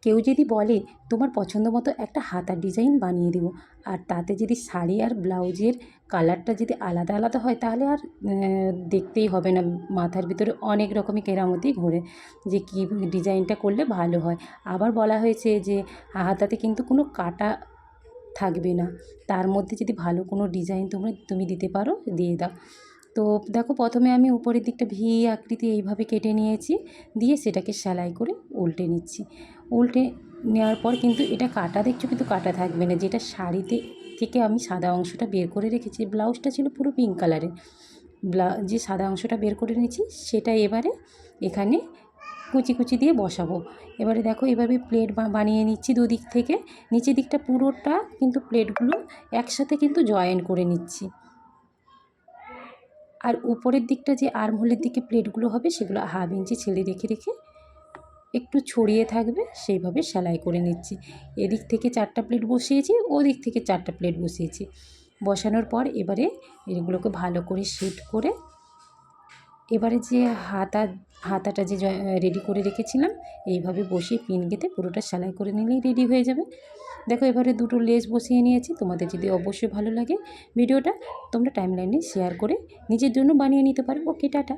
কেউ যদি বলে তোমার পছন্দ মতো একটা হাতার ডিজাইন বানিয়ে দেবো, আর তাতে যদি শাড়ি আর ব্লাউজের কালারটা যদি আলাদা আলাদা হয় তাহলে আর দেখতেই হবে না, মাথার ভিতরে অনেক রকমই কেরামতি ঘোরে যে কী ডিজাইনটা করলে ভালো হয়। আবার বলা হয়েছে যে হাতাতে কিন্তু কোনো কাটা থাকবে না, তার মধ্যে যদি ভালো কোনো ডিজাইন তুমি দিতে পারো দিয়ে দাও। তো দেখো প্রথমে আমি উপরের দিকটা ভি আকৃতি এইভাবে কেটে নিয়েছি, দিয়ে সেটাকে সেলাই করে উল্টে নিচ্ছি। উল্টে নেওয়ার পর কিন্তু এটা কাটা দেখছো, কিন্তু কাটা থাকবে না। যেটা শাড়িতে থেকে আমি সাদা অংশটা বের করে রেখেছি, ব্লাউজটা ছিল পুরো পিঙ্ক কালারের, যে সাদা অংশটা বের করে নিয়েছি সেটা এবারে এখানে কুচি কুচি দিয়ে বসাবো। এবারে দেখো এভাবে প্লেট বানিয়ে নিচ্ছি দুদিক থেকে, নিচের দিকটা পুরোটা কিন্তু প্লেটগুলো একসাথে কিন্তু জয়েন করে নিচ্ছি। আর উপরের দিকটা যে আর্মহোলের দিকে প্লেটগুলো হবে সেগুলো হাফ ইঞ্চি ছেড়ে রেখে রেখে একটু ছড়িয়ে থাকবে সেইভাবে সেলাই করে নিচ্ছি। এদিক থেকে 4টা প্লেট বসিয়েছি, ওদিক থেকে 4টা প্লেট বসিয়েছি। বসানোর পর এবারে এগুলোকে ভালো করে সেট করে এবারে যে হাতাটা যে রেডি করে রেখেছিলাম এইভাবে বসিয়ে পিন গেঁথে পুরোটা সেলাই করে নিলেই রেডি হয়ে যাবে। দেখো এবারে দুটো লেস বসিয়ে নিয়েছি। তোমাদের যদি অবশ্যই ভালো লাগে ভিডিওটা তোমরা টাইমলাইনে শেয়ার করে নিজের জন্য বানিয়ে নিতে পারো। ওকে, টাটা।